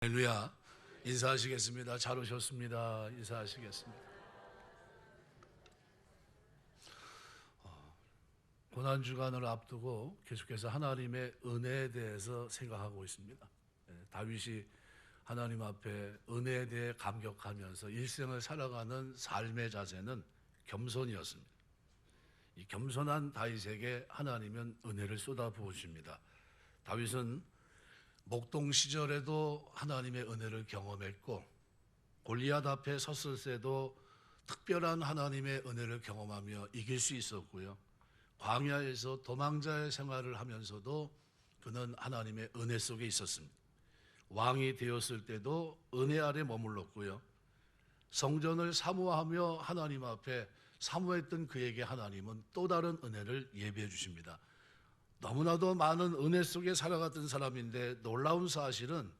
할렐루야. 인사하시겠습니다. 잘 오셨습니다. 인사하시겠습니다. 고난주간을 앞두고 계속해서 하나님의 은혜에 대해서 생각하고 있습니다. 다윗이 하나님 앞에 은혜에 대해 감격하면서 일생을 살아가는 삶의 자세는 겸손이었습니다. 이 겸손한 다윗에게 하나님은 은혜를 쏟아부으십니다. 다윗은 목동 시절에도 하나님의 은혜를 경험했고, 골리앗 앞에 섰을 때도 특별한 하나님의 은혜를 경험하며 이길 수 있었고요. 광야에서 도망자의 생활을 하면서도 그는 하나님의 은혜 속에 있었습니다. 왕이 되었을 때도 은혜 아래 머물렀고요. 성전을 사모하며 하나님 앞에 사모했던 그에게 하나님은 또 다른 은혜를 예비해 주십니다. 너무나도 많은 은혜 속에 살아갔던 사람인데 놀라운 사실은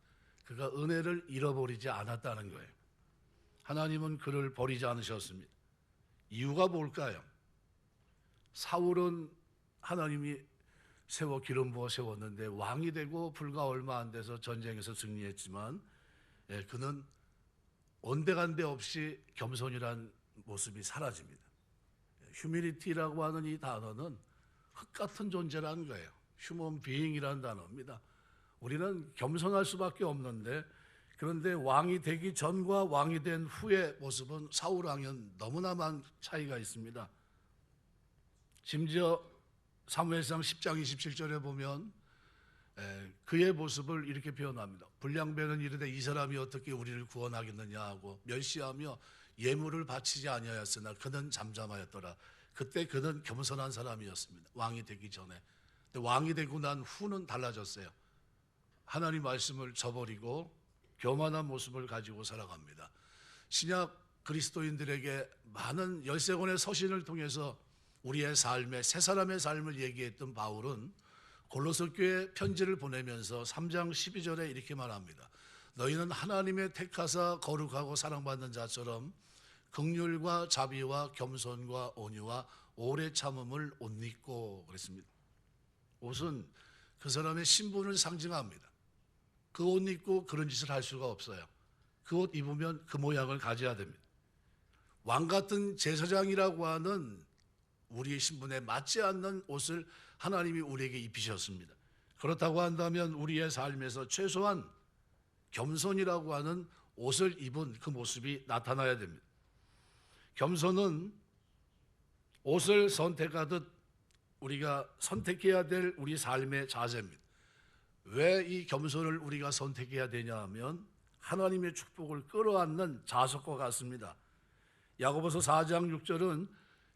그가 은혜를 잃어버리지 않았다는 거예요. 하나님은 그를 버리지 않으셨습니다. 이유가 뭘까요? 사울은 하나님이 기름 부어 세웠는데 왕이 되고 불과 얼마 안 돼서 전쟁에서 승리했지만 그는 온데간데 없이 겸손이란 모습이 사라집니다. 휴밀리티라고 하는 이 단어는 흙 같은 존재라는 거예요. 휴먼 비잉이라는 단어입니다. 우리는 겸손할 수밖에 없는데, 그런데 왕이 되기 전과 왕이 된 후의 모습은 사울 왕은 너무나만 차이가 있습니다. 심지어 사무엘상 10장 27절에 보면 그의 모습을 이렇게 표현합니다. 불량배는 이르되 이 사람이 어떻게 우리를 구원하겠느냐 하고 멸시하며 예물을 바치지 아니하였으나 그는 잠잠하였더라. 그때 그는 겸손한 사람이었습니다. 왕이 되기 전에. 근데 왕이 되고 난 후는 달라졌어요. 하나님 말씀을 저버리고 교만한 모습을 가지고 살아갑니다. 신약 그리스도인들에게 많은 열세권의 서신을 통해서 우리의 삶의 새 사람의 삶을 얘기했던 바울은 골로새 교회에 편지를 보내면서 3장 12절에 이렇게 말합니다. 너희는 하나님의 택하사 거룩하고 사랑받는 자처럼 긍휼과 자비와 겸손과 온유와 오래 참음을 옷 입고 그랬습니다. 옷은 그 사람의 신분을 상징합니다. 그 옷 입고 그런 짓을 할 수가 없어요. 그 옷 입으면 그 모양을 가져야 됩니다. 왕 같은 제사장이라고 하는 우리의 신분에 맞지 않는 옷을 하나님이 우리에게 입히셨습니다. 그렇다고 한다면 우리의 삶에서 최소한 겸손이라고 하는 옷을 입은 그 모습이 나타나야 됩니다. 겸손은 옷을 선택하듯 우리가 선택해야 될 우리 삶의 자세입니다. 왜 이 겸손을 우리가 선택해야 되냐 하면 하나님의 축복을 끌어안는 자석과 같습니다. 야고보서 4장 6절은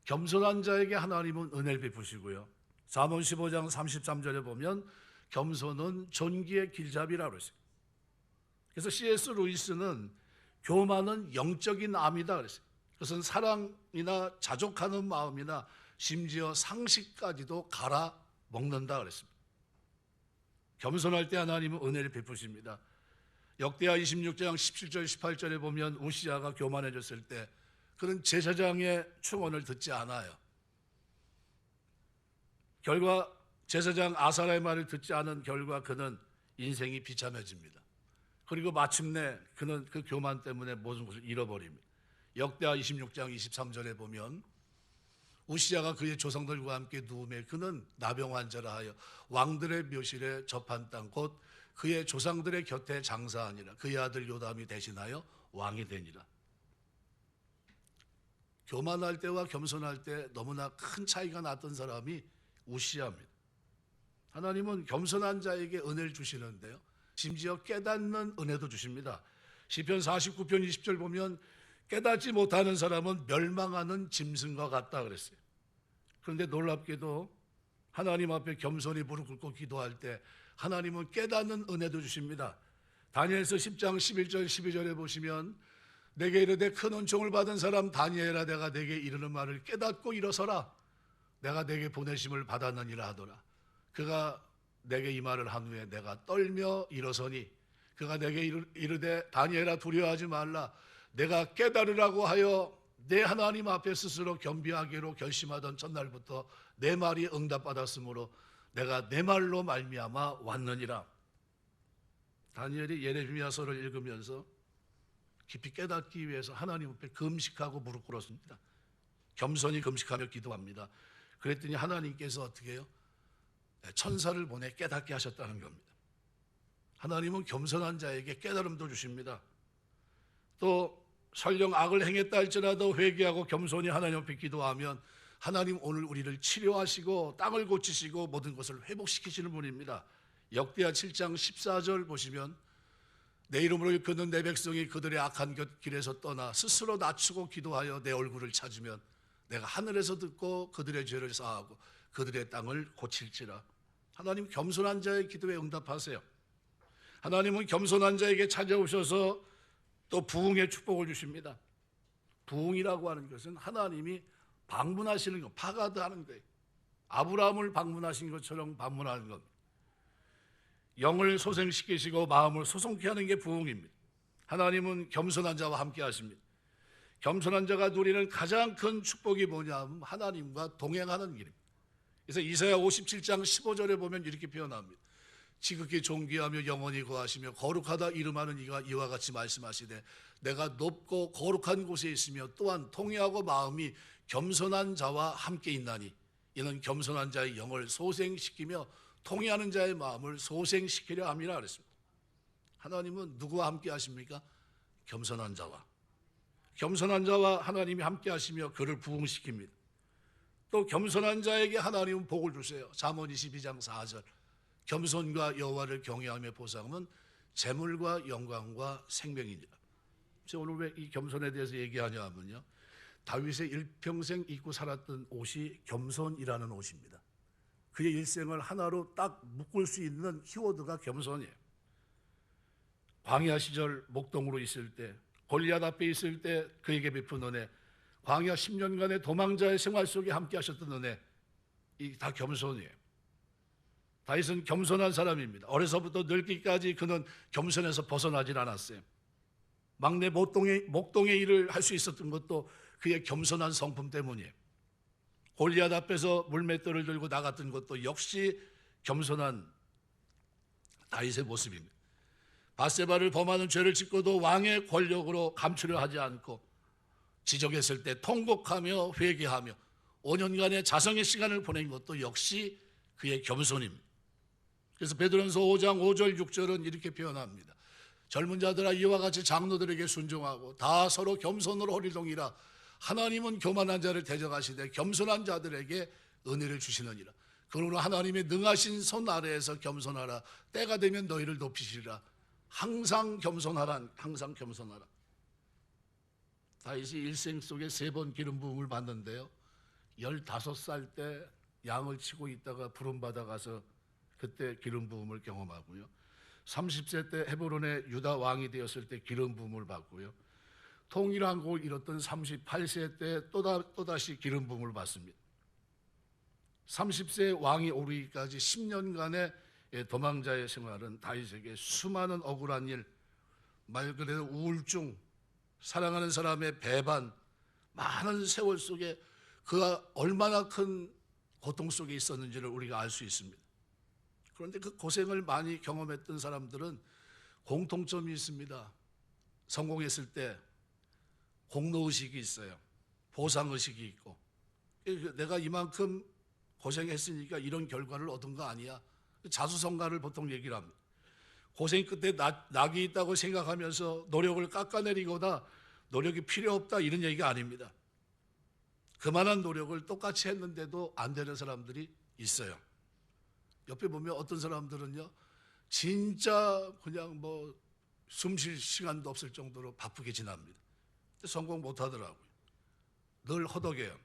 겸손한 자에게 하나님은 은혜를 베푸시고요. 잠언 15장 33절에 보면 겸손은 존귀의 길잡이라고 그랬어요. 그래서 C.S. 루이스는 교만은 영적인 암이다 그랬어요. 그것은 사랑이나 자족하는 마음이나 심지어 상식까지도 갈아 먹는다 그랬습니다. 겸손할 때 하나님은 은혜를 베푸십니다. 역대하 26장 17절 18절에 보면 우시야가 교만해졌을 때 그는 제사장의 충언을 듣지 않아요. 결과 제사장 아사라의 말을 듣지 않은 결과 그는 인생이 비참해집니다. 그리고 마침내 그는 그 교만 때문에 모든 것을 잃어버립니다. 역대하 26장 23절에 보면 우시야가 그의 조상들과 함께 누우매 그는 나병 환자라 하여 왕들의 묘실에 접한 땅 곧 그의 조상들의 곁에 장사하니라. 그의 아들 요담이 대신하여 왕이 되니라. 교만할 때와 겸손할 때 너무나 큰 차이가 났던 사람이 우시야입니다. 하나님은 겸손한 자에게 은혜를 주시는데요, 심지어 깨닫는 은혜도 주십니다. 시편 49편 20절 보면 깨닫지 못하는 사람은 멸망하는 짐승과 같다 그랬어요. 그런데 놀랍게도 하나님 앞에 겸손히 무릎 꿇고 기도할 때 하나님은 깨닫는 은혜도 주십니다. 다니엘서 10장 11절 12절에 보시면 내게 이르되 큰 은총을 받은 사람 다니엘아 내가 내게 이르는 말을 깨닫고 일어서라. 내가 내게 보내심을 받았느니라 하더라. 그가 내게 이 말을 한 후에 내가 떨며 일어서니 그가 내게 이르되 다니엘아 두려워하지 말라. 내가 깨달으라고 하여 내 하나님 앞에 스스로 겸비하기로 결심하던 첫날부터 내 말이 응답받았으므로 내가 내 말로 말미암아 왔느니라. 다니엘이 예레미야서를 읽으면서 깊이 깨닫기 위해서 하나님 앞에 금식하고 무릎 꿇었습니다. 겸손히 금식하며 기도합니다. 그랬더니 하나님께서 어떻게 해요? 천사를 보내 깨닫게 하셨다는 겁니다. 하나님은 겸손한 자에게 깨달음도 주십니다. 또 설령 악을 행했다 할지라도 회개하고 겸손히 하나님 앞에 기도하면 하나님 오늘 우리를 치료하시고 땅을 고치시고 모든 것을 회복시키시는 분입니다. 역대하 7장 14절 보시면 내 이름으로 일컫는 내 백성이 그들의 악한 길에서 떠나 스스로 낮추고 기도하여 내 얼굴을 찾으면 내가 하늘에서 듣고 그들의 죄를 사하고 그들의 땅을 고칠지라. 하나님 겸손한 자의 기도에 응답하세요. 하나님은 겸손한 자에게 찾아오셔서 또 부흥의 축복을 주십니다. 부흥이라고 하는 것은 하나님이 방문하시는 것, 파가드하는 거예요. 아브라함을 방문하신 것처럼 방문하는 것. 영을 소생시키시고 마음을 소송케 하는 게 부흥입니다. 하나님은 겸손한 자와 함께 하십니다. 겸손한 자가 누리는 가장 큰 축복이 뭐냐면 하나님과 동행하는 길입니다. 그래서 이사야 57장 15절에 보면 이렇게 표현합니다. 지극히 존귀하며 영원히 거하시며 거룩하다 이름하는 이가 이와 같이 말씀하시되 내가 높고 거룩한 곳에 있으며 또한 통회하고 마음이 겸손한 자와 함께 있나니 이는 겸손한 자의 영을 소생시키며 통회하는 자의 마음을 소생시키려 함이라 그랬습니다. 하나님은 누구와 함께 하십니까? 겸손한 자와. 겸손한 자와 하나님이 함께 하시며 그를 부흥시킵니다. 또 겸손한 자에게 하나님은 복을 주세요. 잠언 22장 4절 겸손과 여호와를 경외하며 보상은 재물과 영광과 생명이니라. 제가 오늘 왜 이 겸손에 대해서 얘기하냐 하면요, 다윗의 일평생 입고 살았던 옷이 겸손이라는 옷입니다. 그의 일생을 하나로 딱 묶을 수 있는 키워드가 겸손이에요. 광야 시절 목동으로 있을 때, 골리앗 앞에 있을 때 그에게 베푼 은혜, 광야 10년간의 도망자의 생활 속에 함께 하셨던 은혜, 이 다 겸손이에요. 다윗은 겸손한 사람입니다. 어려서부터 늙기까지 그는 겸손에서 벗어나질 않았어요. 막내 목동의 일을 할 수 있었던 것도 그의 겸손한 성품 때문이에요. 골리앗 앞에서 물맷돌을 들고 나갔던 것도 역시 겸손한 다윗의 모습입니다. 밧세바를 범하는 죄를 짓고도 왕의 권력으로 감추려 하지 않고 지적했을 때 통곡하며 회개하며 5년간의 자성의 시간을 보낸 것도 역시 그의 겸손입니다. 그래서 베드로전서 5장 5절 6절은 이렇게 표현합니다. 젊은 자들아 이와 같이 장로들에게 순종하고 다 서로 겸손으로 허리동이라. 하나님은 교만한 자를 대적하시되 겸손한 자들에게 은혜를 주시느니라. 그러므로 하나님의 능하신 손 아래에서 겸손하라. 때가 되면 너희를 높이시리라. 항상 겸손하라. 항상 겸손하라. 다윗이 일생 속에 3번 기름 부음을 받는데요, 15살 때 양을 치고 있다가 부름받아 가서 그때 기름 부음을 경험하고요, 30세 때 헤브론의 유다 왕이 되었을 때 기름 부음을 받고요, 통일한국을 이뤘던 38세 때 또다시 기름 부음을 받습니다. 30세 왕이 오르기까지 10년간의 도망자의 생활은 다윗에게 수많은 억울한 일, 말 그대로 우울증, 사랑하는 사람의 배반, 많은 세월 속에 그가 얼마나 큰 고통 속에 있었는지를 우리가 알 수 있습니다. 그런데 그 고생을 많이 경험했던 사람들은 공통점이 있습니다. 성공했을 때 공로의식이 있어요. 보상의식이 있고, 내가 이만큼 고생했으니까 이런 결과를 얻은 거 아니야. 자수성가를 보통 얘기를 합니다. 고생 끝에 낙이 있다고 생각하면서 노력을 깎아내리거나 노력이 필요 없다 이런 얘기가 아닙니다. 그만한 노력을 똑같이 했는데도 안 되는 사람들이 있어요. 옆에 보면 어떤 사람들은요, 진짜 그냥 뭐 숨 쉴 시간도 없을 정도로 바쁘게 지납니다. 성공 못 하더라고요. 늘 허덕여요.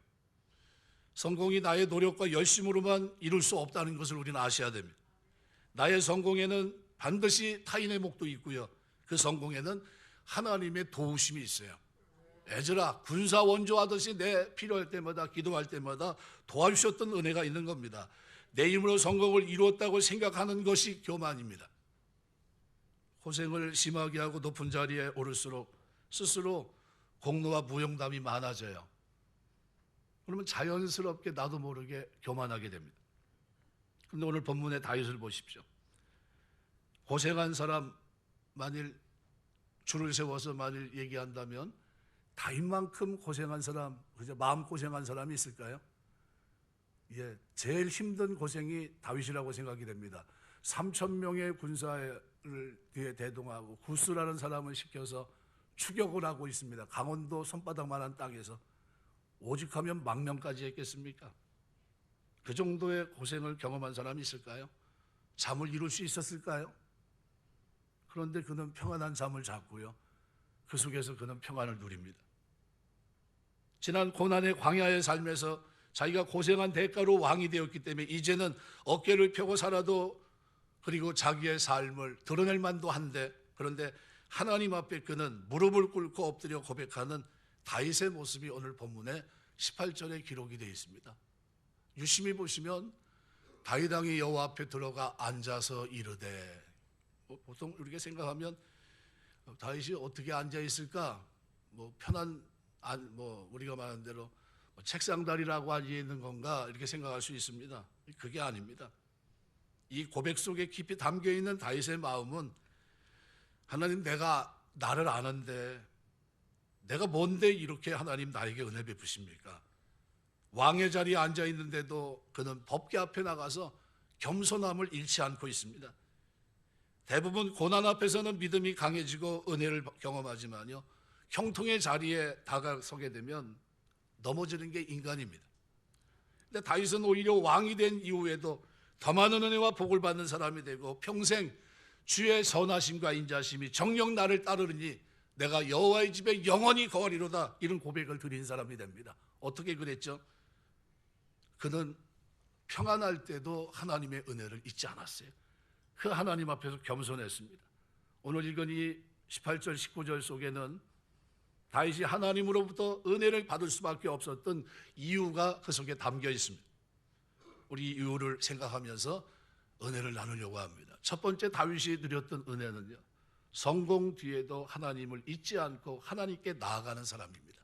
성공이 나의 노력과 열심으로만 이룰 수 없다는 것을 우리는 아셔야 됩니다. 나의 성공에는 반드시 타인의 목도 있고요, 그 성공에는 하나님의 도우심이 있어요. 에즈라 군사 원조하듯이 내 필요할 때마다 기도할 때마다 도와주셨던 은혜가 있는 겁니다. 내 힘으로 성공을 이루었다고 생각하는 것이 교만입니다. 고생을 심하게 하고 높은 자리에 오를수록 스스로 공로와 무용담이 많아져요. 그러면 자연스럽게 나도 모르게 교만하게 됩니다. 그런데 오늘 본문의 다윗을 보십시오. 고생한 사람, 만일 줄을 세워서 만일 얘기한다면 다윗만큼 고생한 사람, 그저 마음 고생한 사람이 있을까요? 예, 제일 힘든 고생이 다윗이라고 생각이 됩니다. 3,000명의 군사를 뒤에 대동하고 구스라는 사람을 시켜서 추격을 하고 있습니다. 강원도 손바닥만한 땅에서 오직하면 망명까지 했겠습니까? 그 정도의 고생을 경험한 사람이 있을까요? 잠을 이룰 수 있었을까요? 그런데 그는 평안한 잠을 잤고요. 그 속에서 그는 평안을 누립니다. 지난 고난의 광야의 삶에서 자기가 고생한 대가로 왕이 되었기 때문에 이제는 어깨를 펴고 살아도 그리고 자기의 삶을 드러낼 만도 한데, 그런데 하나님 앞에 그는 무릎을 꿇고 엎드려 고백하는 다윗의 모습이 오늘 본문에 18절에 기록이 되어 있습니다. 유심히 보시면 다윗 왕이 여호와 앞에 들어가 앉아서 이르되, 보통 우리가 생각하면 다윗이 어떻게 앉아 있을까? 편한 우리가 말하는 대로 책상다리라고 앉아 있는 건가 이렇게 생각할 수 있습니다. 그게 아닙니다. 이 고백 속에 깊이 담겨 있는 다윗의 마음은 하나님, 내가 나를 아는데 내가 뭔데 이렇게 하나님 나에게 은혜 베푸십니까? 왕의 자리에 앉아 있는데도 그는 법궤 앞에 나가서 겸손함을 잃지 않고 있습니다. 대부분 고난 앞에서는 믿음이 강해지고 은혜를 경험하지만요, 형통의 자리에 다가서게 되면 넘어지는 게 인간입니다. 근데 다윗은 오히려 왕이 된 이후에도 더 많은 은혜와 복을 받는 사람이 되고 평생 주의 선하심과 인자심이 정녕 나를 따르니 내가 여호와의 집에 영원히 거하리로다, 이런 고백을 드린 사람이 됩니다. 어떻게 그랬죠? 그는 평안할 때도 하나님의 은혜를 잊지 않았어요. 그 하나님 앞에서 겸손했습니다. 오늘 읽은 이 18절 19절 속에는 다윗이 하나님으로부터 은혜를 받을 수밖에 없었던 이유가 그 속에 담겨 있습니다. 우리 이유를 생각하면서 은혜를 나누려고 합니다. 첫 번째 다윗이 누렸던 은혜는요, 성공 뒤에도 하나님을 잊지 않고 하나님께 나아가는 사람입니다.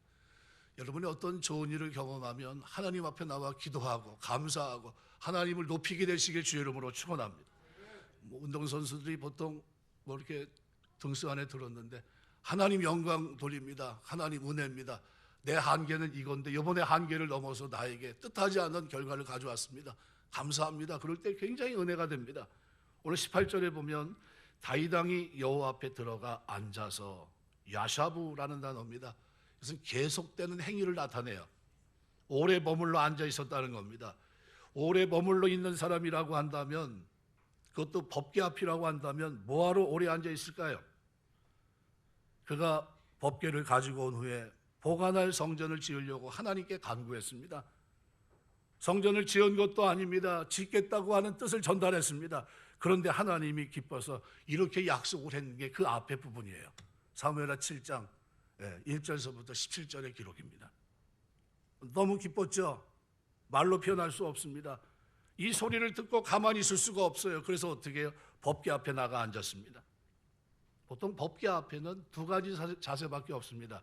여러분이 어떤 좋은 일을 경험하면 하나님 앞에 나와 기도하고 감사하고 하나님을 높이게 되시길 주의 이름으로 축원합니다. 운동선수들이 보통 이렇게 등수 안에 들었는데 하나님 영광 돌립니다. 하나님 은혜입니다. 내 한계는 이건데 이번에 한계를 넘어서 나에게 뜻하지 않은 결과를 가져왔습니다. 감사합니다. 그럴 때 굉장히 은혜가 됩니다. 오늘 18절에 보면 다윗 왕이 여호와 앞에 들어가 앉아서, 야샤부라는 단어입니다. 이것은 계속되는 행위를 나타내요. 오래 머물러 앉아 있었다는 겁니다. 오래 머물러 있는 사람이라고 한다면, 그것도 법궤 앞이라고 한다면 뭐하러 오래 앉아 있을까요? 그가 법궤를 가지고 온 후에 보관할 성전을 지으려고 하나님께 간구했습니다. 성전을 지은 것도 아닙니다. 짓겠다고 하는 뜻을 전달했습니다. 그런데 하나님이 기뻐서 이렇게 약속을 했는 게 그 앞에 부분이에요. 사무엘하 7장 1절서부터 17절의 기록입니다. 너무 기뻤죠? 말로 표현할 수 없습니다. 이 소리를 듣고 가만히 있을 수가 없어요. 그래서 어떻게 해요? 법궤 앞에 나가 앉았습니다. 보통 법궤 앞에는 두 가지 자세밖에 없습니다.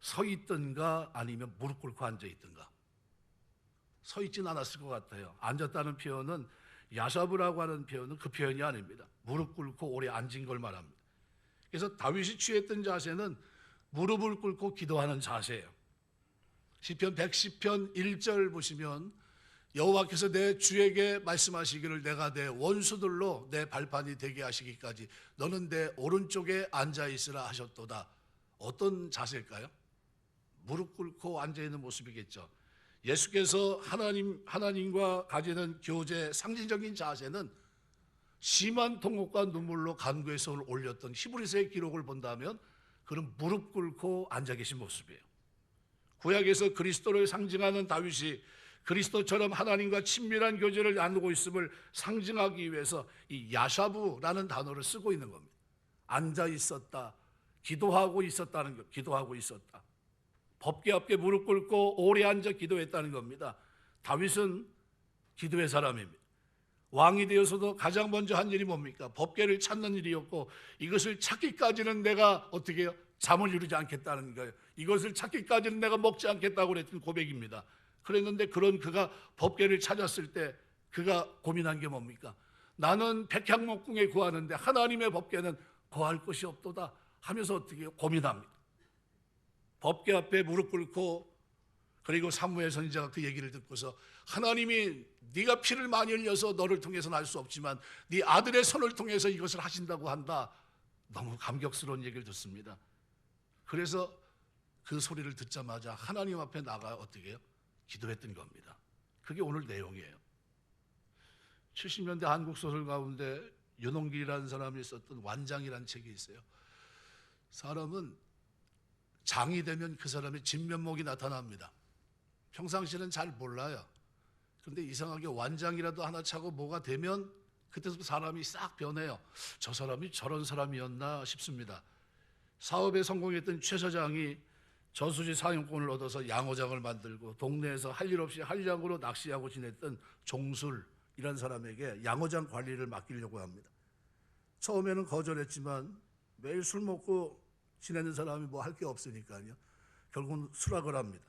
서 있든가 아니면 무릎 꿇고 앉아 있든가. 서 있진 않았을 것 같아요. 앉았다는 표현은, 야샤브라고 하는 표현은 그 표현이 아닙니다. 무릎 꿇고 오래 앉은 걸 말합니다. 그래서 다윗이 취했던 자세는 무릎을 꿇고 기도하는 자세예요. 시편 110편 1절 보시면 여호와께서 내 주에게 말씀하시기를 내가 내 원수들로 내 발판이 되게 하시기까지 너는 내 오른쪽에 앉아있으라 하셨도다. 어떤 자세일까요? 무릎 꿇고 앉아있는 모습이겠죠. 예수께서 하나님과 가지는 교제 상징적인 자세는 심한 통곡과 눈물로 간구의 손을 올렸던 히브리서의 기록을 본다면 그는 무릎 꿇고 앉아 계신 모습이에요. 구약에서 그리스도를 상징하는 다윗이 그리스도처럼 하나님과 친밀한 교제를 나누고 있음을 상징하기 위해서 이 야샤부라는 단어를 쓰고 있는 겁니다. 앉아 있었다, 기도하고 있었다는 것, 기도하고 있었다. 법궤 앞에 무릎 꿇고 오래 앉아 기도했다는 겁니다. 다윗은 기도의 사람입니다. 왕이 되어서도 가장 먼저 한 일이 뭡니까? 법궤를 찾는 일이었고, 이것을 찾기까지는 내가 어떻게 해요? 잠을 이루지 않겠다는 거예요. 이것을 찾기까지는 내가 먹지 않겠다고 그랬던 고백입니다. 그랬는데 그런 그가 법궤를 찾았을 때 그가 고민한 게 뭡니까? 나는 백향목궁에 구하는데 하나님의 법궤는 거할 것이 없도다 하면서 어떻게 고민합니다. 법궤 앞에 무릎 꿇고, 그리고 사무엘 선지자가 그 얘기를 듣고서 하나님이 네가 피를 많이 흘려서 너를 통해서는 알 수 없지만 네 아들의 손을 통해서 이것을 하신다고 한다. 너무 감격스러운 얘기를 듣습니다. 그래서 그 소리를 듣자마자 하나님 앞에 나가 어떻게 해요? 기도했던 겁니다. 그게 오늘 내용이에요. 70년대 한국 소설 가운데 윤홍길이라는 사람이 썼던 완장이라는 책이 있어요. 사람은 장이 되면 그 사람의 진면목이 나타납니다. 평상시는 잘 몰라요. 그런데 이상하게 완장이라도 하나 차고 뭐가 되면 그때부터 사람이 싹 변해요. 저 사람이 저런 사람이었나 싶습니다. 사업에 성공했던 최 서장이 저수지 사용권을 얻어서 양어장을 만들고 동네에서 할 일 없이 한량으로 낚시하고 지냈던 종술이라는 사람에게 양어장 관리를 맡기려고 합니다. 처음에는 거절했지만 매일 술 먹고 지내는 사람이 뭐 할 게 없으니까요. 결국은 수락을 합니다.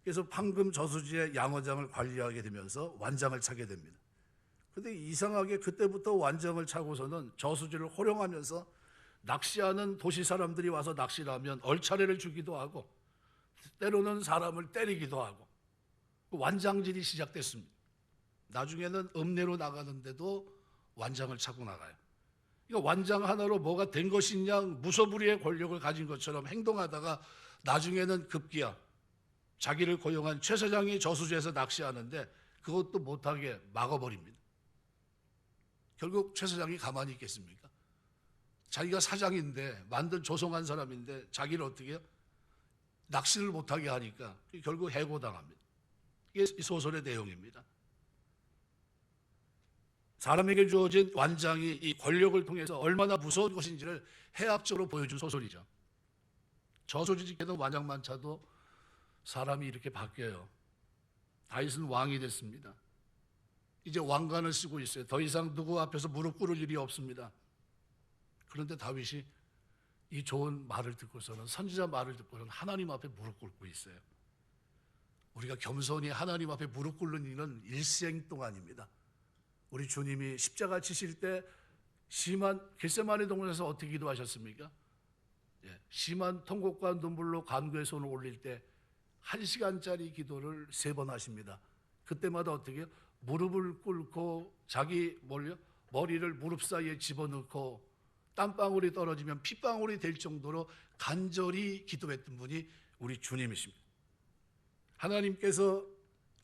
그래서 방금 저수지의 양어장을 관리하게 되면서 완장을 차게 됩니다. 그런데 이상하게 그때부터 완장을 차고서는 저수지를 호령하면서 낚시하는 도시 사람들이 와서 낚시를 하면 얼차례를 주기도 하고 때로는 사람을 때리기도 하고 완장질이 시작됐습니다. 나중에는 읍내로 나가는데도 완장을 차고 나가요. 그러니까 완장 하나로 뭐가 된 것이냐, 무소불위의 권력을 가진 것처럼 행동하다가 나중에는 급기야 자기를 고용한 최 사장이 저수지에서 낚시하는데 그것도 못하게 막아버립니다. 결국 최 사장이 가만히 있겠습니까? 자기가 사장인데 만든 조성한 사람인데 자기를 어떻게 해요? 낚시를 못하게 하니까 결국 해고당합니다. 이게 이 소설의 내용입니다. 사람에게 주어진 완장이 이 권력을 통해서 얼마나 무서운 것인지를 해학적으로 보여준 소설이죠. 저수지에는 완장만 차도 사람이 이렇게 바뀌어요. 다윗은 왕이 됐습니다. 이제 왕관을 쓰고 있어요. 더 이상 누구 앞에서 무릎 꿇을 일이 없습니다. 그런데 다윗이 이 좋은 말을 듣고서는, 선지자 말을 듣고서는 하나님 앞에 무릎 꿇고 있어요. 우리가 겸손히 하나님 앞에 무릎 꿇는 일은 일생 동안입니다. 우리 주님이 십자가 지실 때 심한 겟세마네 동산에서 어떻게 기도하셨습니까? 심한 통곡과 눈물로 간구의 손을 올릴 때 1시간짜리 기도를 3번 하십니다. 그때마다 어떻게 해요? 무릎을 꿇고 자기 머리를 무릎 사이에 집어넣고 땀방울이 떨어지면 핏방울이 될 정도로 간절히 기도했던 분이 우리 주님이십니다. 하나님께서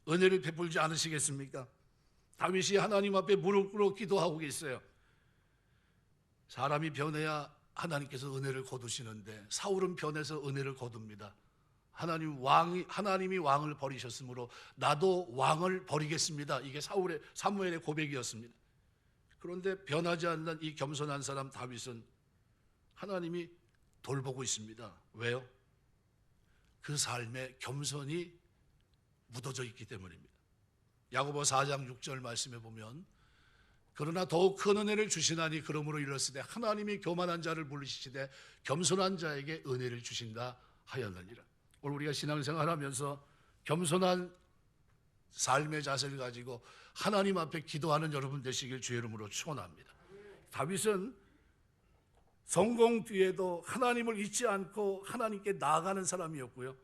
은혜를 베풀지 않으시겠습니까? 다윗이 하나님 앞에 무릎 꿇어 기도하고 계세요. 사람이 변해야 하나님께서 은혜를 거두시는데 사울은 변해서 은혜를 거둡니다. 하나님이 왕을 버리셨으므로 나도 왕을 버리겠습니다. 이게 사무엘의 고백이었습니다. 그런데 변하지 않는 이 겸손한 사람 다윗은 하나님이 돌보고 있습니다. 왜요? 그 삶에 겸손이 묻어져 있기 때문입니다. 야고보 4장 6절 말씀에 보면 그러나 더욱 큰 은혜를 주시나니 그러므로 이르시되 하나님이 교만한 자를 물리시되 겸손한 자에게 은혜를 주신다 하였느니라. 오늘 우리가 신앙생활하면서 겸손한 삶의 자세를 가지고 하나님 앞에 기도하는 여러분 되시길 주의 이름으로 축원합니다. 다윗은 성공 뒤에도 하나님을 잊지 않고 하나님께 나아가는 사람이었고요.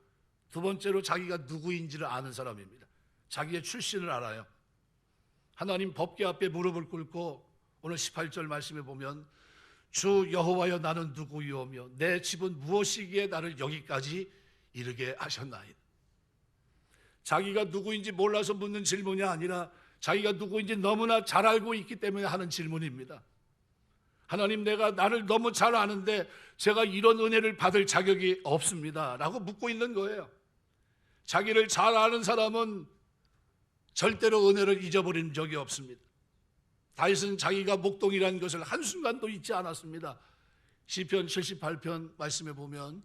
두 번째로 자기가 누구인지를 아는 사람입니다. 자기의 출신을 알아요. 하나님 법궤 앞에 무릎을 꿇고 오늘 18절 말씀에 보면 주 여호와여 나는 누구이오며 내 집은 무엇이기에 나를 여기까지 이르게 하셨나이다. 자기가 누구인지 몰라서 묻는 질문이 아니라 자기가 누구인지 너무나 잘 알고 있기 때문에 하는 질문입니다. 하나님, 내가 나를 너무 잘 아는데 제가 이런 은혜를 받을 자격이 없습니다 라고 묻고 있는 거예요. 자기를 잘 아는 사람은 절대로 은혜를 잊어버린 적이 없습니다. 다윗은 자기가 목동이라는 것을 한순간도 잊지 않았습니다. 시편 78편 말씀에 보면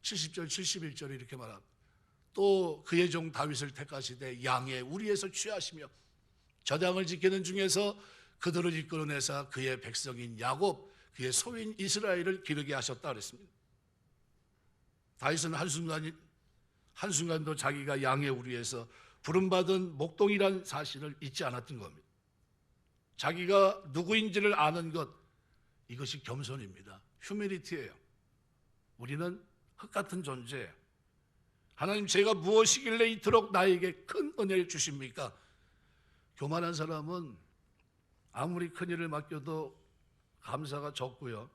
70절 71절에 이렇게 말합니다. 또 그의 종 다윗을 택하시되 양의 우리에서 취하시며 저당을 지키는 중에서 그들을 이끌어내사 그의 백성인 야곱 그의 소인 이스라엘을 기르게 하셨다 그랬습니다. 다윗은 한순간도 자기가 양의 우리에서 부름받은 목동이란 사실을 잊지 않았던 겁니다. 자기가 누구인지를 아는 것, 이것이 겸손입니다. 휴밀리티예요. 우리는 흙 같은 존재예요. 하나님, 제가 무엇이길래 이토록 나에게 큰 은혜를 주십니까? 교만한 사람은 아무리 큰 일을 맡겨도 감사가 적고요,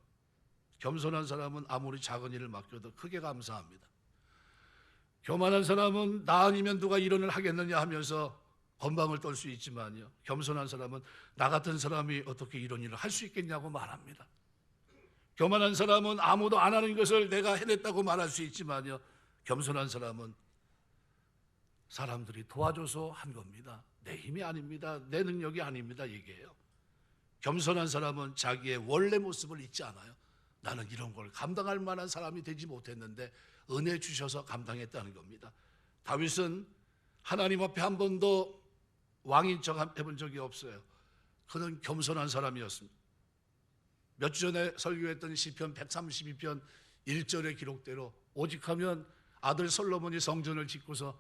겸손한 사람은 아무리 작은 일을 맡겨도 크게 감사합니다. 교만한 사람은 나 아니면 누가 이런 일을 하겠느냐 하면서 건방을 떨 수 있지만요, 겸손한 사람은 나 같은 사람이 어떻게 이런 일을 할 수 있겠냐고 말합니다. 교만한 사람은 아무도 안 하는 것을 내가 해냈다고 말할 수 있지만요, 겸손한 사람은 사람들이 도와줘서 한 겁니다. 내 힘이 아닙니다. 내 능력이 아닙니다. 얘기해요. 겸손한 사람은 자기의 원래 모습을 잊지 않아요. 나는 이런 걸 감당할 만한 사람이 되지 못했는데 은혜 주셔서 감당했다는 겁니다. 다윗은 하나님 앞에 한 번도 왕인 척 해본 적이 없어요. 그는 겸손한 사람이었습니다. 몇 주 전에 설교했던 시편 132편 1절의 기록대로 오직하면 아들 솔로몬이 성전을 짓고서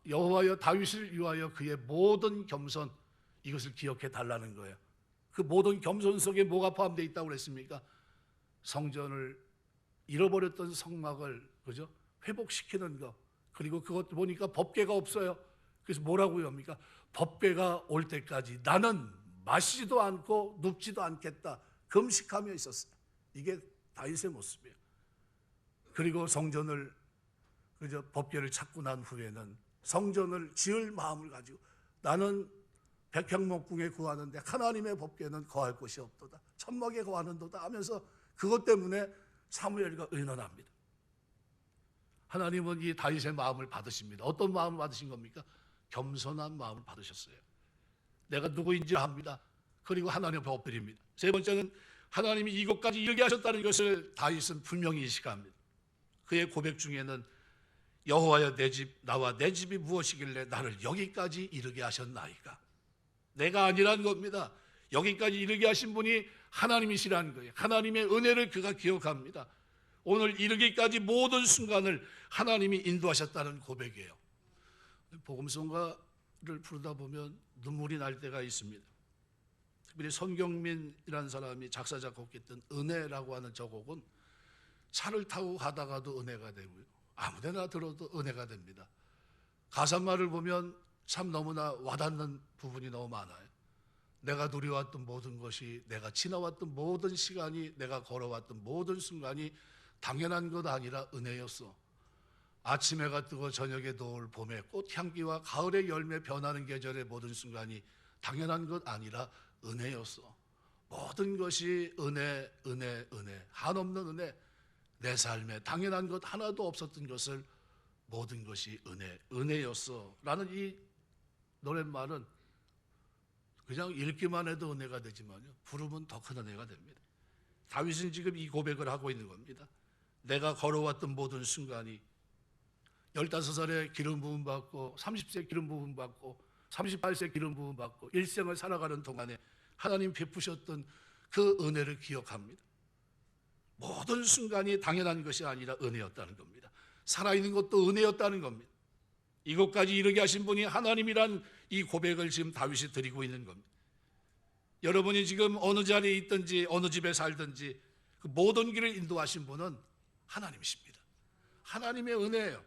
여호와여 다윗을 위하여 그의 모든 겸손, 이것을 기억해 달라는 거예요. 그 모든 겸손 속에 뭐가 포함되어 있다고 그랬습니까? 성전을 잃어버렸던 성막을, 그죠? 회복시키는 거. 그리고 그것 보니까 법궤가 없어요. 그래서 뭐라고 합니까? 법궤가 올 때까지 나는 마시지도 않고 눕지도 않겠다, 금식하며 있었어요. 이게 다윗의 모습이에요. 그리고 성전을, 그죠? 법궤를 찾고 난 후에는 성전을 지을 마음을 가지고 나는 백향목궁에 구하는데 하나님의 법궤는 거할 곳이 없도다, 천막에 거하는도다 하면서 그것 때문에 사무엘과 의논합니다. 하나님은 이 다윗의 마음을 받으십니다. 어떤 마음을 받으신 겁니까? 겸손한 마음을 받으셨어요. 내가 누구인지 압니다. 그리고 하나님 앞에 엎드립니다. 세 번째는 하나님이 이곳까지 이르게 하셨다는 것을 다윗은 분명히 인식합니다. 그의 고백 중에는 여호와여 내 집, 나와 내 집이 무엇이길래 나를 여기까지 이르게 하셨나이까? 내가 아니란 겁니다. 여기까지 이르게 하신 분이 하나님이시라는 거예요. 하나님의 은혜를 그가 기억합니다. 오늘 이르기까지 모든 순간을 하나님이 인도하셨다는 고백이에요. 복음성가를 부르다 보면 눈물이 날 때가 있습니다. 특별히 손경민이라는 사람이 작사 작곡했던 은혜라고 하는 저 곡은 차를 타고 가다가도 은혜가 되고요, 아무데나 들어도 은혜가 됩니다. 가사말을 보면 참 너무나 와닿는 부분이 너무 많아요. 내가 누려왔던 모든 것이, 내가 지나왔던 모든 시간이, 내가 걸어왔던 모든 순간이 당연한 것 아니라 은혜였어. 아침 해가 뜨고 저녁에 노을, 봄의 꽃향기와 가을의 열매 변하는 계절의 모든 순간이 당연한 것 아니라 은혜였어. 모든 것이 은혜, 은혜, 은혜, 한없는 은혜. 내 삶에 당연한 것 하나도 없었던 것을 모든 것이 은혜, 은혜였어 라는 이 노랫말은 그냥 읽기만 해도 은혜가 되지만요, 부르면 더 큰 은혜가 됩니다. 다윗은 지금 이 고백을 하고 있는 겁니다. 내가 걸어왔던 모든 순간이 15살에 기름 부음 받고 30세 기름 부음 받고 38세 기름 부음 받고 일생을 살아가는 동안에 하나님 베푸셨던 그 은혜를 기억합니다. 모든 순간이 당연한 것이 아니라 은혜였다는 겁니다. 살아있는 것도 은혜였다는 겁니다. 이곳까지 이르게 하신 분이 하나님이란 이 고백을 지금 다윗이 드리고 있는 겁니다. 여러분이 지금 어느 자리에 있든지 어느 집에 살든지 그 모든 길을 인도하신 분은 하나님이십니다. 하나님의 은혜예요.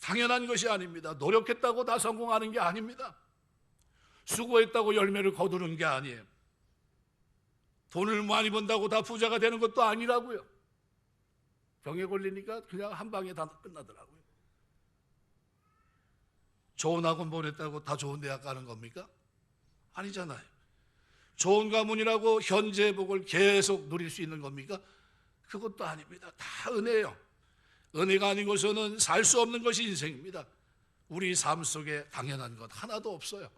당연한 것이 아닙니다. 노력했다고 다 성공하는 게 아닙니다. 수고했다고 열매를 거두는 게 아니에요. 돈을 많이 번다고 다 부자가 되는 것도 아니라고요. 병에 걸리니까 그냥 한 방에 다 끝나더라고요. 좋은 학원 보냈다고 다 좋은 대학 가는 겁니까? 아니잖아요. 좋은 가문이라고 현재 복을 계속 누릴 수 있는 겁니까? 그것도 아닙니다. 다 은혜예요. 은혜가 아닌 것은 살 수 없는 것이 인생입니다. 우리 삶 속에 당연한 것 하나도 없어요.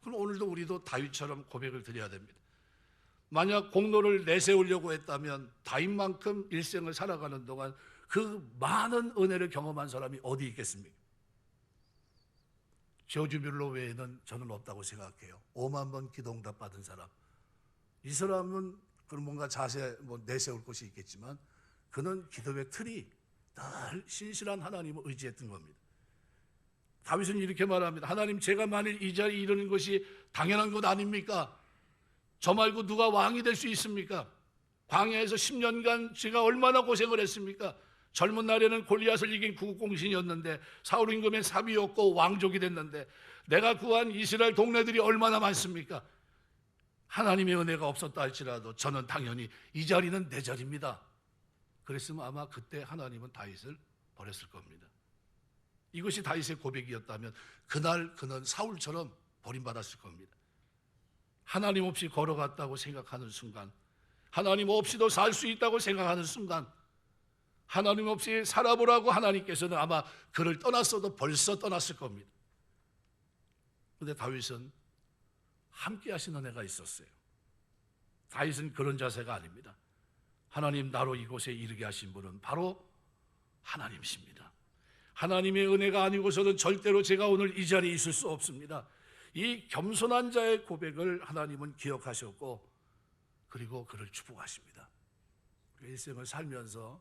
그럼 오늘도 우리도 다윗처럼 고백을 드려야 됩니다. 만약 공로를 내세우려고 했다면 다윗만큼 일생을 살아가는 동안 그 많은 은혜를 경험한 사람이 어디 있겠습니까? 조지 뮬러 외에는 저는 없다고 생각해요. 5만 번 기도응답 받은 사람. 이 사람은 그런 뭔가 자세 내세울 것이 있겠지만 그는 기도의 틀이 늘 신실한 하나님을 의지했던 겁니다. 다윗은 이렇게 말합니다. 하나님, 제가 만일 이 자리에 이르는 것이 당연한 것 아닙니까? 저 말고 누가 왕이 될 수 있습니까? 광야에서 10년간 제가 얼마나 고생을 했습니까? 젊은 날에는 골리앗을 이긴 구국공신이었는데 사울 임금의 사비였고 왕족이 됐는데 내가 구한 이스라엘 동네들이 얼마나 많습니까? 하나님의 은혜가 없었다 할지라도 저는 당연히 이 자리는 내 자리입니다. 그랬으면 아마 그때 하나님은 다윗을 버렸을 겁니다. 이것이 다윗의 고백이었다면 그날 그는 사울처럼 버림받았을 겁니다. 하나님 없이 걸어갔다고 생각하는 순간, 하나님 없이도 살 수 있다고 생각하는 순간, 하나님 없이 살아보라고 하나님께서는 아마 그를 떠났어도 벌써 떠났을 겁니다. 그런데 다윗은 함께 하시는 은혜가 있었어요. 다윗은 그런 자세가 아닙니다. 하나님, 나로 이곳에 이르게 하신 분은 바로 하나님이십니다. 하나님의 은혜가 아니고서는 절대로 제가 오늘 이 자리에 있을 수 없습니다. 이 겸손한 자의 고백을 하나님은 기억하셨고 그리고 그를 축복하십니다. 일생을 살면서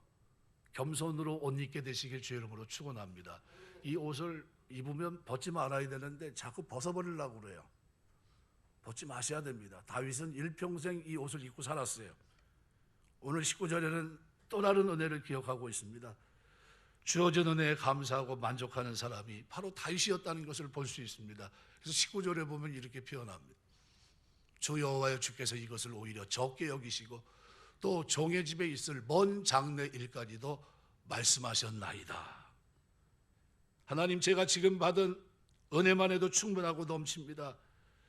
겸손으로 옷 입게 되시길 주의 이름으로 축원합니다. 이 옷을 입으면 벗지 말아야 되는데 자꾸 벗어버리려고 그래요. 벗지 마셔야 됩니다. 다윗은 일평생 이 옷을 입고 살았어요. 오늘 19절에는 또 다른 은혜를 기억하고 있습니다. 주어진 은혜에 감사하고 만족하는 사람이 바로 다윗이었다는 것을 볼 수 있습니다. 그래서 19절에 보면 이렇게 표현합니다. 주 여호와여, 주께서 이것을 오히려 적게 여기시고 또 종의 집에 있을 먼 장래 일까지도 말씀하셨나이다. 하나님, 제가 지금 받은 은혜만 해도 충분하고 넘칩니다.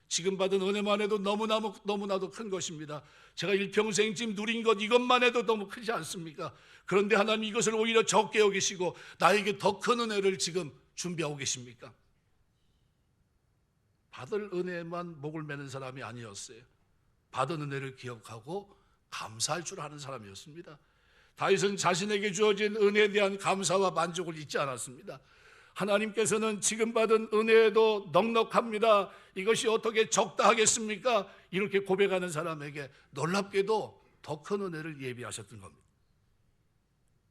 지금 받은 은혜만 해도 너무나도 큰 것입니다. 제가 일평생 지금 누린 것 이것만 해도 너무 크지 않습니까? 그런데 하나님 이것을 오히려 적게 여기시고 나에게 더 큰 은혜를 지금 준비하고 계십니까? 받을 은혜만 목을 매는 사람이 아니었어요. 받은 은혜를 기억하고 감사할 줄 아는 사람이었습니다. 다윗은 자신에게 주어진 은혜에 대한 감사와 만족을 잊지 않았습니다. 하나님께서는 지금 받은 은혜에도 넉넉합니다. 이것이 어떻게 적다 하겠습니까? 이렇게 고백하는 사람에게 놀랍게도 더 큰 은혜를 예비하셨던 겁니다.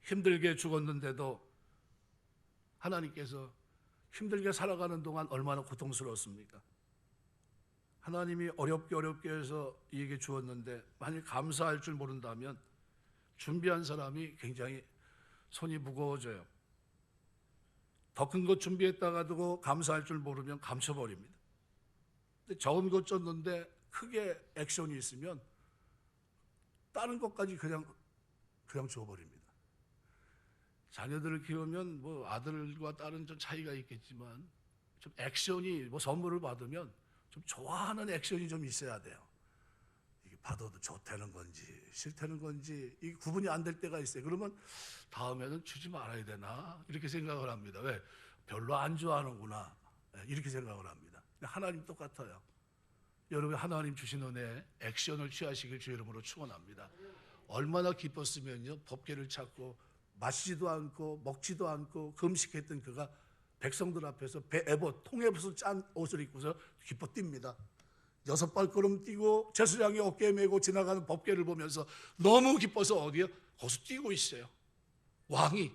힘들게 죽었는데도 하나님께서 힘들게 살아가는 동안 얼마나 고통스러웠습니까? 하나님이 어렵게 해서 이에게 주었는데 만약 감사할 줄 모른다면 준비한 사람이 굉장히 손이 무거워져요. 더 큰 것 준비했다가 두고 감사할 줄 모르면 감춰버립니다. 근데 적은 것 줬는데 크게 액션이 있으면 다른 것까지 그냥 줘버립니다. 자녀들을 키우면 뭐 아들과 딸은 좀 차이가 있겠지만 좀 액션이 뭐 선물을 받으면 좀 좋아하는 액션이 좀 있어야 돼요. 이게 받아도 좋다는 건지 싫다는 건지 이게 구분이 안 될 때가 있어요. 그러면 다음에는 주지 말아야 되나 이렇게 생각을 합니다. 왜? 별로 안 좋아하는구나 이렇게 생각을 합니다. 하나님 똑같아요. 여러분, 하나님 주신 은혜 액션을 취하시길 주의 이름으로 축원합니다. 얼마나 기뻤으면요, 법궤를 찾고 마시지도 않고 먹지도 않고 금식했던 그가 백성들 앞에서 통에서 짠 옷을 입고서 기뻐 뜁니다. 6발걸음 뛰고 제사장이 어깨에 메고 지나가는 법궤를 보면서 너무 기뻐서 어디요? 거기서 뛰고 있어요. 왕이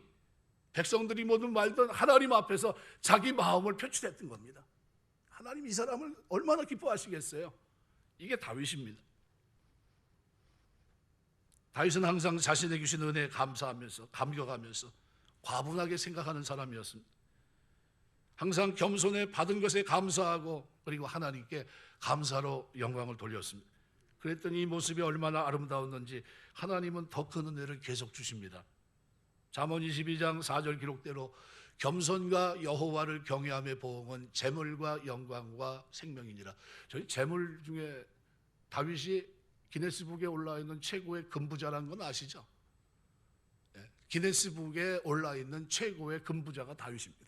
백성들이 뭐든 말든 하나님 앞에서 자기 마음을 표출했던 겁니다. 하나님 이 사람을 얼마나 기뻐하시겠어요? 이게 다윗입니다. 다윗은 항상 자신에게 주신 은혜에 감사하면서 감격하면서 과분하게 생각하는 사람이었습니다. 항상 겸손해 받은 것에 감사하고 그리고 하나님께 감사로 영광을 돌렸습니다. 그랬더니 이 모습이 얼마나 아름다웠는지 하나님은 더 큰 은혜를 계속 주십니다. 잠언 22장 4절 기록대로 겸손과 여호와를 경외함의 보응은 재물과 영광과 생명이니라. 저희 재물 중에 다윗이 기네스북에 올라 있는 최고의 금부자라는 건 아시죠? 네, 기네스북에 올라 있는 최고의 금부자가 다윗입니다.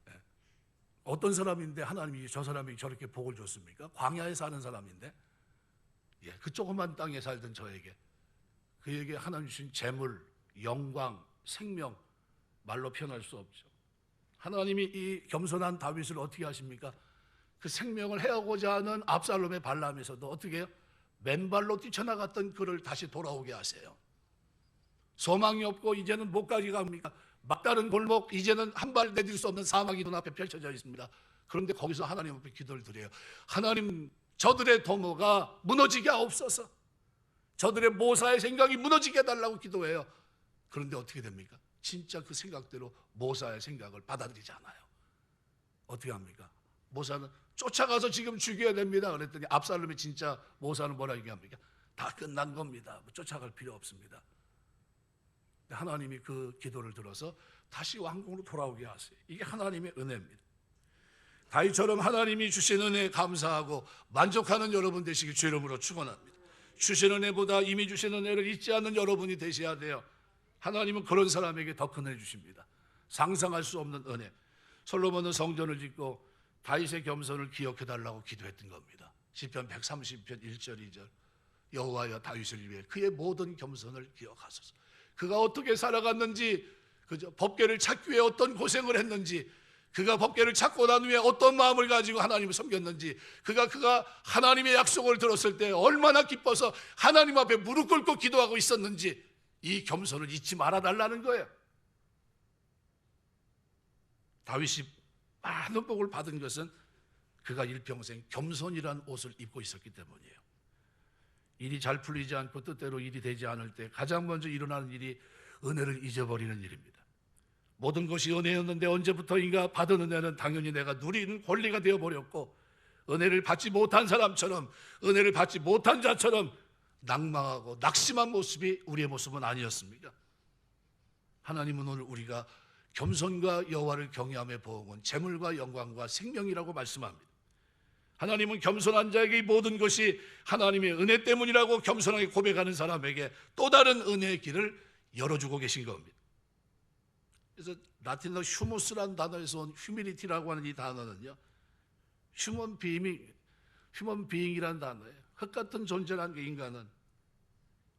네, 어떤 사람인데 하나님이 저 사람이 저렇게 복을 줬습니까? 광야에 사는 사람인데 그 조그만 땅에 살던 저에게 그에게 하나님 주신 재물, 영광, 생명 말로 표현할 수 없죠. 하나님이 이 겸손한 다윗을 어떻게 하십니까? 그 생명을 해하고자 하는 압살롬의 반람에서도 어떻게 해요? 맨발로 뛰쳐나갔던 그를 다시 돌아오게 하세요. 소망이 없고 이제는 못 가게 갑니까? 막다른 골목, 이제는 한 발 내딜 수 없는 사막이 눈앞에 펼쳐져 있습니다. 그런데 거기서 하나님 앞에 기도를 드려요. 하나님, 저들의 도모가 무너지게 하옵소서. 저들의 모사의 생각이 무너지게 해달라고 기도해요. 그런데 어떻게 됩니까? 진짜 그 생각대로 모사의 생각을 받아들이지 않아요. 어떻게 합니까? 모사는 쫓아가서 지금 죽여야 됩니다. 그랬더니 압살롬이 진짜 모사는 뭐라 얘기합니까? 다 끝난 겁니다. 쫓아갈 필요 없습니다. 하나님이 그 기도를 들어서 다시 왕궁으로 돌아오게 하세요. 이게 하나님의 은혜입니다. 다윗처럼 하나님이 주신 은혜에 감사하고 만족하는 여러분 되시기 주 이름으로 축원합니다. 주신 은혜보다 이미 주신 은혜를 잊지 않는 여러분이 되셔야 돼요. 하나님은 그런 사람에게 더 큰 은혜 주십니다. 상상할 수 없는 은혜. 솔로몬은 성전을 짓고 다윗의 겸손을 기억해달라고 기도했던 겁니다. 시편 130편 1절 2절 여호와여 다윗을 위해 그의 모든 겸손을 기억하소서. 그가 어떻게 살아갔는지, 그저 법궤를 찾기 위해 어떤 고생을 했는지, 그가 법궤를 찾고 난 후에 어떤 마음을 가지고 하나님을 섬겼는지, 그가 하나님의 약속을 들었을 때 얼마나 기뻐서 하나님 앞에 무릎 꿇고 기도하고 있었는지, 이 겸손을 잊지 말아달라는 거예요. 다윗이 많은 복을 받은 것은 그가 일평생 겸손이란 옷을 입고 있었기 때문이에요. 일이 잘 풀리지 않고 뜻대로 일이 되지 않을 때 가장 먼저 일어나는 일이 은혜를 잊어버리는 일입니다. 모든 것이 은혜였는데 언제부터인가 받은 은혜는 당연히 내가 누리는 권리가 되어버렸고, 은혜를 받지 못한 사람처럼, 은혜를 받지 못한 자처럼 낭망하고 낙심한 모습이 우리의 모습은 아니었습니까? 하나님은 오늘 우리가 겸손과 여호와를 경외함의 보응은 재물과 영광과 생명이라고 말씀합니다. 하나님은 겸손한 자에게 이 모든 것이 하나님의 은혜 때문이라고 겸손하게 고백하는 사람에게 또 다른 은혜의 길을 열어주고 계신 겁니다. 그래서 라틴어 휴무스라는 단어에서 온 휴미리티라고 하는 이 단어는요, 휴먼 비잉이라는 단어예요. 흙 같은 존재라는 게 인간은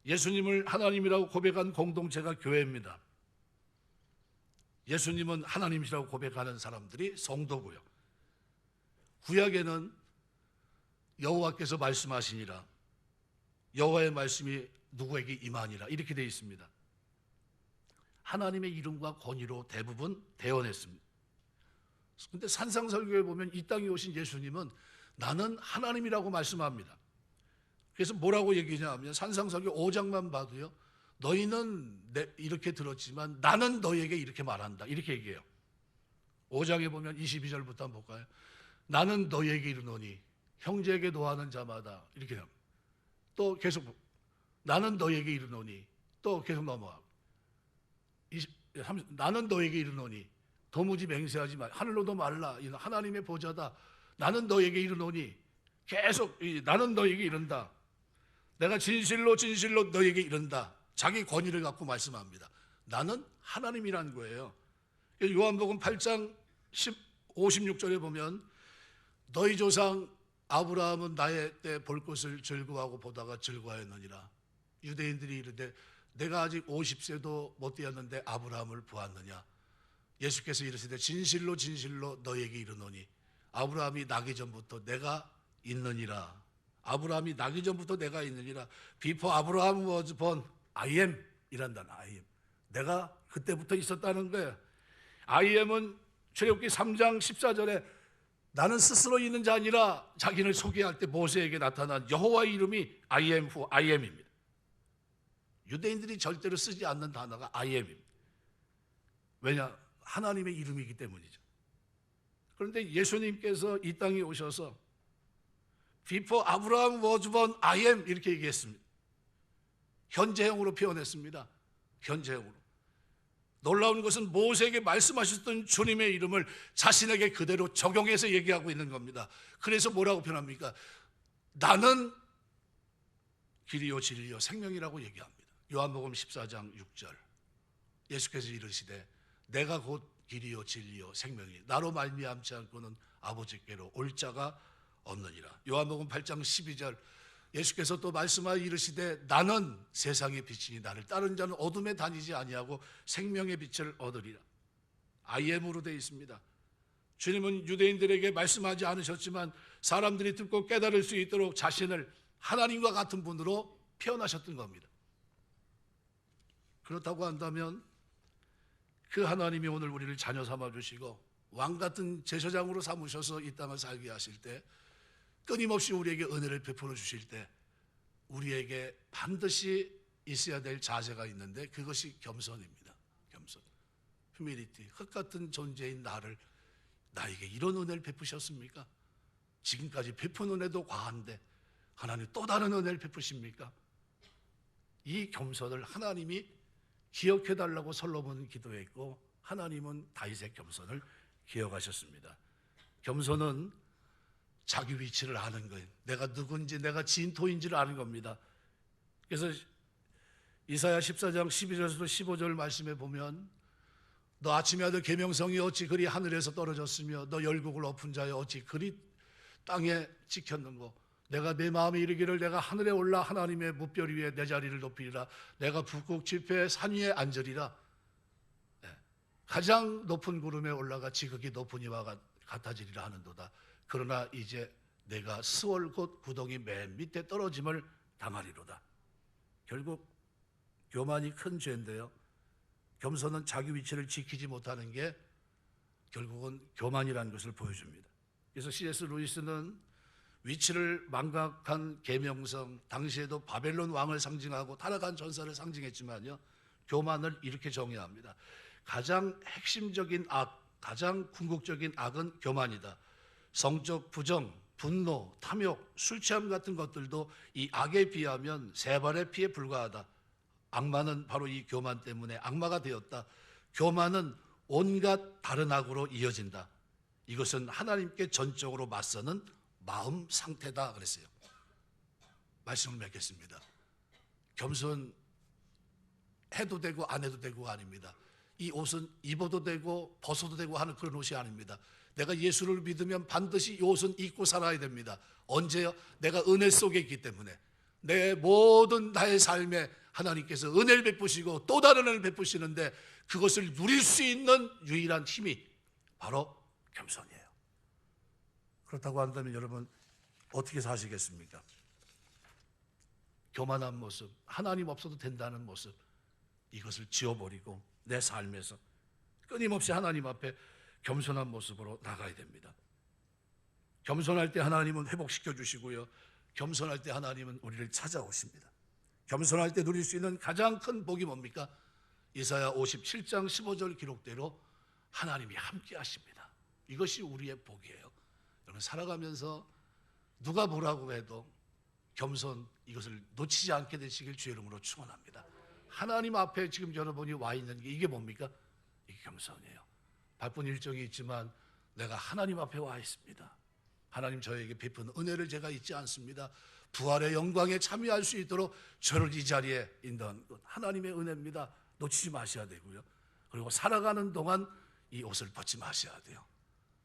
예수님을 하나님이라고 고백한 공동체가 교회입니다. 예수님은 하나님이라고 고백하는 사람들이 성도고요. 구약에는 여호와께서 말씀하시니라, 여호와의 말씀이 누구에게 임하니라 이렇게 되어 있습니다. 하나님의 이름과 권위로 대부분 대언했습니다. 그런데 산상설교에 보면 이 땅에 오신 예수님은 나는 하나님이라고 말씀합니다. 그래서 뭐라고 얘기하냐면 산상설교 5장만 봐도요, 너희는 이렇게 들었지만 나는 너희에게 이렇게 말한다 이렇게 얘기해요. 5장에 보면 22절부터 한번 볼까요? 나는 너희에게 이르노니 형제에게 노하는 자마다 이렇게 합니다. 또 계속 나는 너희에게 이르노니, 또 계속 넘어가고 나는 너희에게 이르노니 도무지 맹세하지 마, 하늘로도 말라, 하나님의 보좌다. 나는 너희에게 이르노니, 계속 나는 너희에게 이른다. 내가 진실로 너희에게 이른다. 자기 권위를 갖고 말씀합니다. 나는 하나님이라는 거예요. 요한복음 8장 56절에 보면 너희 조상 아브라함은 나의 때 볼 것을 즐거워하고 보다가 즐거워하였느니라. 유대인들이 이르되 내가 아직 50세도 못 되었는데 아브라함을 보았느냐. 예수께서 이르시되 진실로 너희에게 이르노니 아브라함이 나기 전부터 내가 있느니라. 아브라함이 나기 전부터 내가 있느니라. Before Abraham was born, I am 이란다. I am. 내가 그때부터 있었다는 거예요. I am은 출애굽기 3장 14절에 나는 스스로 있는 자 아니라 자기를 소개할 때 모세에게 나타난 여호와의 이름이 I am who I am입니다. 유대인들이 절대로 쓰지 않는 단어가 I am입니다. 왜냐? 하나님의 이름이기 때문이죠. 그런데 예수님께서 이 땅에 오셔서 Before Abraham was born, I am 이렇게 얘기했습니다. 현재형으로 표현했습니다. 현재형으로. 놀라운 것은 모세에게 말씀하셨던 주님의 이름을 자신에게 그대로 적용해서 얘기하고 있는 겁니다. 그래서 뭐라고 표현합니까? 나는 길이요 진리요 생명이라고 얘기합니다. 요한복음 14장 6절 예수께서 이르시되 내가 곧 길이요 진리요 생명이 나로 말미암지 않고는 아버지께로 올 자가 없느니라. 요한복음 8장 12절 예수께서 또 말씀하여 이르시되 나는 세상의 빛이니 나를 따르는 자는 어둠에 다니지 아니하고 생명의 빛을 얻으리라. I am으로 되어 있습니다. 주님은 유대인들에게 말씀하지 않으셨지만 사람들이 듣고 깨달을 수 있도록 자신을 하나님과 같은 분으로 표현하셨던 겁니다. 그렇다고 한다면 그 하나님이 오늘 우리를 자녀 삼아주시고 왕같은 제사장으로 삼으셔서 이 땅을 살게 하실 때, 끊임없이 우리에게 은혜를 베풀어 주실 때, 우리에게 반드시 있어야 될 자세가 있는데 그것이 겸손입니다. 겸손, 휴밀리티. 흙 같은 존재인 나에게 이런 은혜를 베푸셨습니까? 지금까지 베푼 은혜도 과한데 하나님 또 다른 은혜를 베푸십니까? 이 겸손을 하나님이 기억해달라고 솔로몬은 기도했고 하나님은 다윗의 겸손을 기억하셨습니다. 겸손은 자기 위치를 아는 거예요. 내가 누군지, 내가 진토인지를 아는 겁니다. 그래서 이사야 14장 12절에서 15절 말씀에 보면 너 아침의 아들 계명성이 어찌 그리 하늘에서 떨어졌으며 너 열국을 엎은 자여 어찌 그리 땅에 찍혔는고 내가 내 마음에 이르기를 내가 하늘에 올라 하나님의 무별 위에 내 자리를 높이리라 내가 북극 지폐의 산 위에 앉으리라. 가장 높은 구름에 올라가 지극히 높은 이와 같아지리라 하는도다. 그러나 이제 내가 스월 곧 구덩이 맨 밑에 떨어짐을 당하리로다. 결국 교만이 큰 죄인데요, 겸손은 자기 위치를 지키지 못하는 게 결국은 교만이라는 것을 보여줍니다. 그래서 C.S. 루이스는 위치를 망각한 계명성, 당시에도 바벨론 왕을 상징하고 타락한 전사를 상징했지만요, 교만을 이렇게 정의합니다. 가장 핵심적인 악, 가장 궁극적인 악은 교만이다. 성적 부정, 분노, 탐욕, 술 취함 같은 것들도 이 악에 비하면 세 발의 피에 불과하다. 악마는 바로 이 교만 때문에 악마가 되었다. 교만은 온갖 다른 악으로 이어진다. 이것은 하나님께 전적으로 맞서는 마음 상태다 그랬어요. 말씀을 맺겠습니다. 겸손 해도 되고 안 해도 되고가 아닙니다. 이 옷은 입어도 되고 벗어도 되고 하는 그런 옷이 아닙니다. 내가 예수를 믿으면 반드시 이 옷은 입고 살아야 됩니다. 언제요? 내가 은혜 속에 있기 때문에. 내 모든 나의 삶에 하나님께서 은혜를 베푸시고 또 다른 은혜를 베푸시는데 그것을 누릴 수 있는 유일한 힘이 바로 겸손이에요. 그렇다고 한다면 여러분 어떻게 사시겠습니까? 교만한 모습, 하나님 없어도 된다는 모습, 이것을 지워버리고 내 삶에서 끊임없이 하나님 앞에 겸손한 모습으로 나가야 됩니다. 겸손할 때 하나님은 회복시켜 주시고요, 겸손할 때 하나님은 우리를 찾아오십니다. 겸손할 때 누릴 수 있는 가장 큰 복이 뭡니까? 이사야 57장 15절 기록대로 하나님이 함께 하십니다. 이것이 우리의 복이에요. 여러분 살아가면서 누가 뭐라고 해도 겸손, 이것을 놓치지 않게 되시길 주의 이름으로 축원합니다. 하나님 앞에 지금 여러분이 와 있는 게 이게 뭡니까? 이게 겸손이에요. 바쁜 일정이 있지만 내가 하나님 앞에 와 있습니다. 하나님 저에게 베푼 은혜를 제가 잊지 않습니다. 부활의 영광에 참여할 수 있도록 저를 이 자리에 인도한 것 하나님의 은혜입니다. 놓치지 마셔야 되고요. 그리고 살아가는 동안 이 옷을 벗지 마셔야 돼요.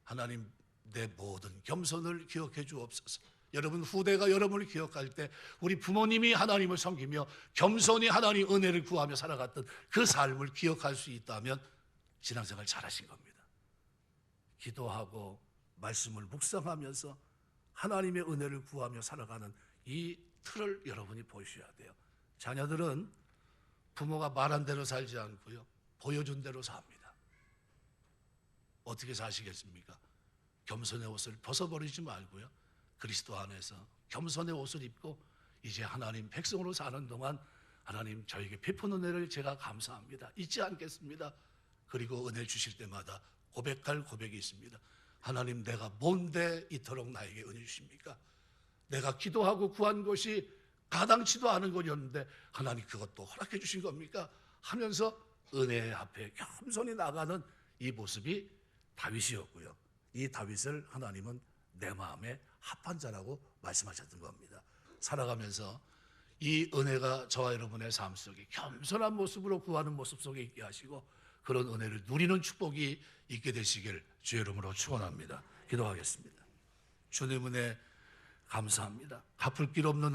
하나님 내 모든 겸손을 기억해 주옵소서. 여러분 후대가 여러분을 기억할 때 우리 부모님이 하나님을 섬기며 겸손히 하나님 은혜를 구하며 살아갔던 그 삶을 기억할 수 있다면 신앙생활 잘하신 겁니다. 기도하고 말씀을 묵상하면서 하나님의 은혜를 구하며 살아가는 이 틀을 여러분이 보셔야 돼요. 자녀들은 부모가 말한 대로 살지 않고요, 보여준 대로 삽니다. 어떻게 사시겠습니까? 겸손의 옷을 벗어버리지 말고요, 그리스도 안에서 겸손의 옷을 입고 이제 하나님 백성으로 사는 동안 하나님 저에게 베푼 은혜를 제가 감사합니다. 잊지 않겠습니다. 그리고 은혜 주실 때마다 고백할 고백이 있습니다. 하나님 내가 뭔데 이토록 나에게 은혜 주십니까? 내가 기도하고 구한 것이 가당치도 않은 것이었는데 하나님 그것도 허락해 주신 겁니까? 하면서 은혜 앞에 겸손히 나가는 이 모습이 다윗이었고요. 이 다윗을 하나님은 내 마음에 합한 자라고 말씀하셨던 겁니다. 살아가면서 이 은혜가 저와 여러분의 삶 속에 겸손한 모습으로 구하는 모습 속에 있게 하시고 그런 은혜를 누리는 축복이 있게 되시길 주의 이름으로 축원합니다. 기도하겠습니다. 주님 은혜 감사합니다. 갚을 길 없는